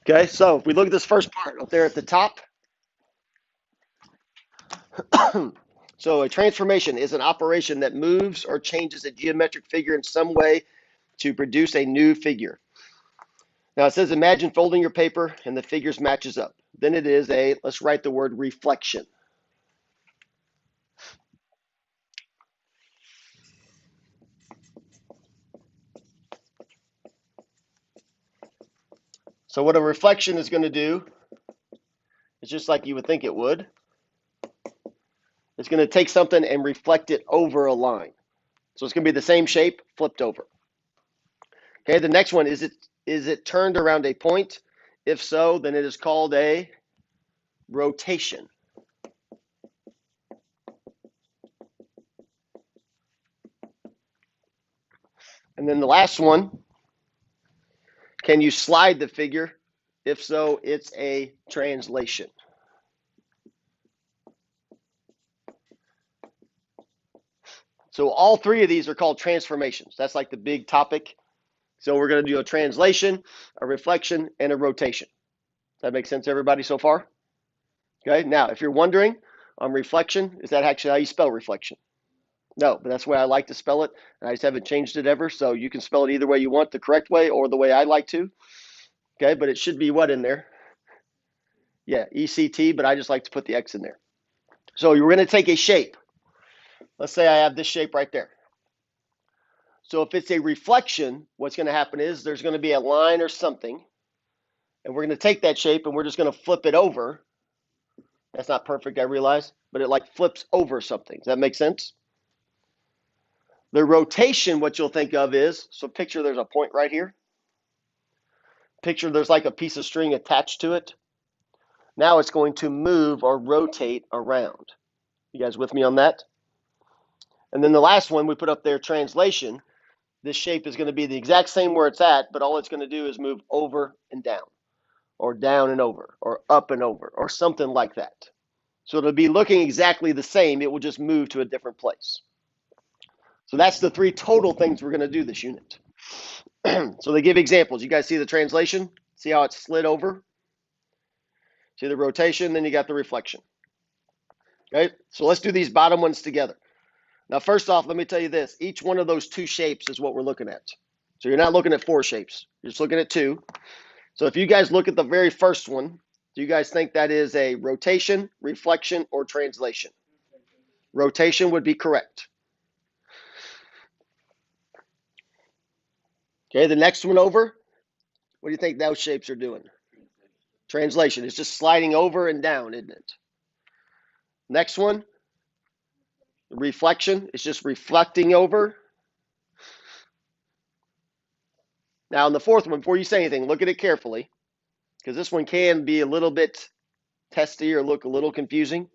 Okay, so if we look at this first part up there at the top, so a transformation is an operation that moves or changes a geometric figure in some way to produce a new figure. Now it says imagine folding your paper and the figures matches up. Then it is a, let's write the word reflection. So what a reflection is going to do is just like you would think it would. It's going to take something and reflect it over a line. So it's going to be the same shape flipped over. Okay, the next one is it turned around a point? If so, then it is called a rotation. And then the last one, can you slide the figure? If so, it's a translation. So all three of these are called transformations. That's like the big topic. So we're going to do a translation, a reflection, and a rotation. Does that make sense, everybody, so far? Okay, now if you're wondering on reflection, is that actually how you spell reflection? No, but that's the way I like to spell it, and I just haven't changed it ever. So you can spell it either way you want, the correct way or the way I like to. Okay, but it should be what in there? Yeah, ECT, but I just like to put the X in there. So you're going to take a shape. Let's say I have this shape right there. So if it's a reflection, what's going to happen is there's going to be a line or something, and we're going to take that shape and we're just going to flip it over. That's not perfect, I realize, but it like flips over something. Does that make sense? The rotation, what you'll think of is, so picture there's a point right here. Picture there's like a piece of string attached to it. Now it's going to move or rotate around. You guys with me on that? And then the last one we put up there, translation. This shape is going to be the exact same where it's at, but all it's going to do is move over and down, or down and over, or up and over, or something like that. So it'll be looking exactly the same. It will just move to a different place. So that's the three total things we're going to do this unit. So they give examples. You guys see the translation? See how it's slid over? See the rotation, then you got the reflection. Okay, so let's do these bottom ones together. Now, first off, let me tell you this. Each one of those two shapes is what we're looking at. So you're not looking at four shapes. You're just looking at two. So if you guys look at the very first one, do you guys think that is a rotation, reflection, or translation? Rotation would be correct. Okay, the next one over, what do you think those shapes are doing? Translation. It's just sliding over and down, isn't it? Next one, reflection. It's just reflecting over. Now, in the fourth one, before you say anything, look at it carefully, because this one can be a little bit testy or look a little confusing.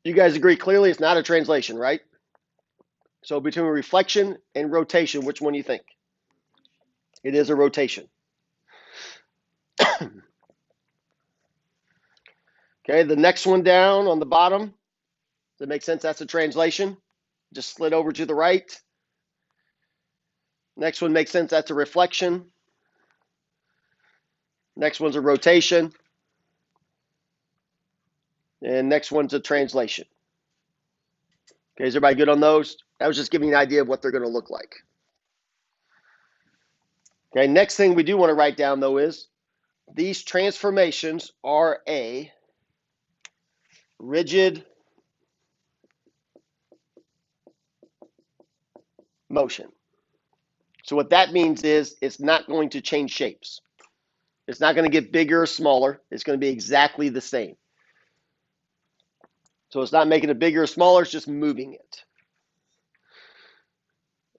You guys agree clearly it's not a translation, right? So between reflection and rotation, which one do you think? It is a rotation. Okay, the next one down on the bottom, does that make sense? That's a translation. Just slid over to the right. Next one makes sense. That's a reflection. Next one's a rotation. And next one's a translation. Okay, is everybody good on those? I was just giving you an idea of what they're going to look like. Okay, next thing we do want to write down, though, is these transformations are a rigid motion. So what that means is it's not going to change shapes. It's not going to get bigger or smaller. It's going to be exactly the same. So it's not making it bigger or smaller, it's just moving it.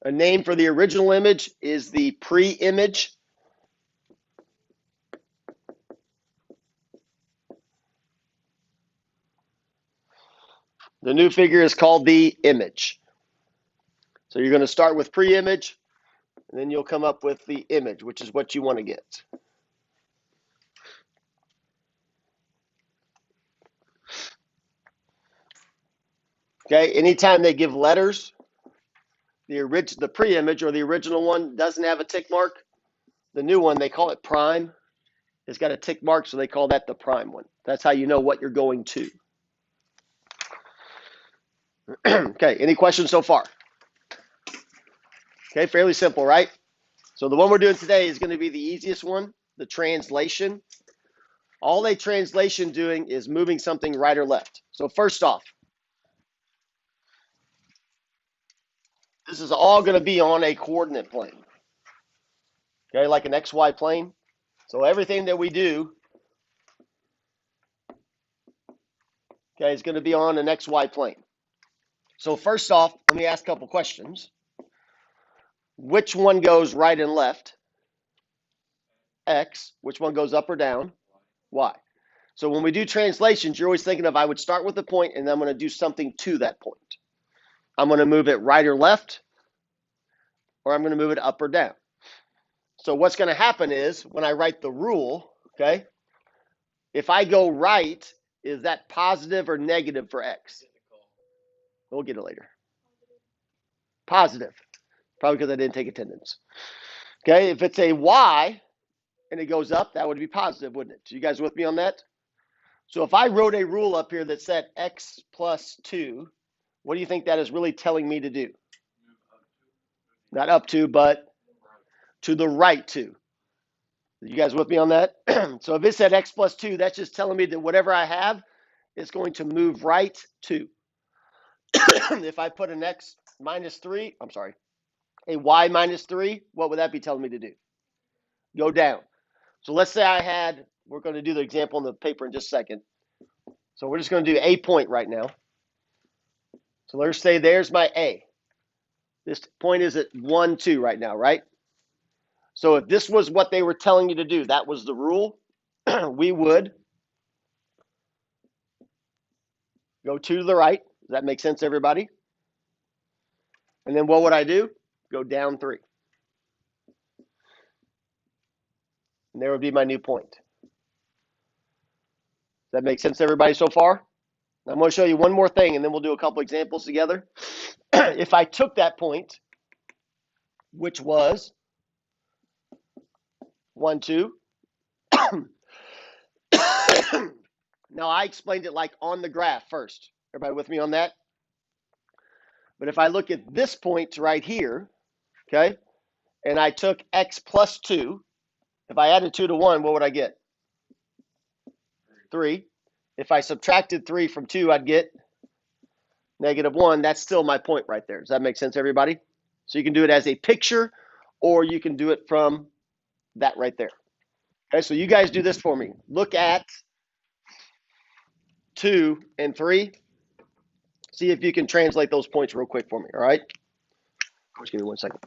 A name for the original image is the pre-image. The new figure is called the image. So you're going to start with pre-image, and then you'll come up with the image, which is what you want to get. Okay, anytime they give letters, the pre-image or the original one doesn't have a tick mark, The new one, they call it prime. It's got a tick mark, so they call that the prime one. That's how you know what you're going to. Okay, any questions so far? Okay, fairly simple, right? So the one we're doing today is going to be the easiest one, the translation. All a translation doing is moving something right or left. So first off, this is all going to be on a coordinate plane. Okay, like an XY plane. So everything that we do, okay, is going to be on an XY plane. So first off, let me ask a couple questions. Which one goes right and left? X. Which one goes up or down? Y. So when we do translations, you're always thinking of I would start with a point and then I'm going to do something to that point. I'm going to move it right or left, or I'm going to move it up or down. So what's going to happen is when I write the rule, okay, if I go right, is that positive or negative for X? We'll get it later. Positive. Probably because I didn't take attendance. Okay, if it's a Y and it goes up, that would be positive, wouldn't it? You guys with me on that? So if I wrote a rule up here that said X plus 2, what do you think that is really telling me to do? Not up to, but to the right to. You guys with me on that? So if it said X plus 2, that's just telling me that whatever I have is going to move right to. If I put an X minus 3, I'm sorry, a Y minus 3, what would that be telling me to do? Go down. So let's say I had, we're going to do the example in the paper in just a second. So we're just going to do a point right now. So let's say there's my A. This point is at 1, 2 right now, right? So if this was what they were telling you to do, that was the rule, we would go 2 to the right. Does that make sense, everybody? And then what would I do? Go down 3. And there would be my new point. Does that make sense, everybody, so far? I'm going to show you one more thing, and then we'll do a couple examples together. If I took that point, which was 1, 2, now I explained it like on the graph first. Everybody with me on that? But if I look at this point right here, okay, and I took X plus 2, if I added 2 to 1, what would I get? 3. If I subtracted 3 from 2, I'd get negative 1. That's still my point right there. Does that make sense, everybody? So you can do it as a picture, or you can do it from that right there. Okay, so you guys do this for me. Look at 2 and 3. See if you can translate those points real quick for me, all right? Just give me 1 second.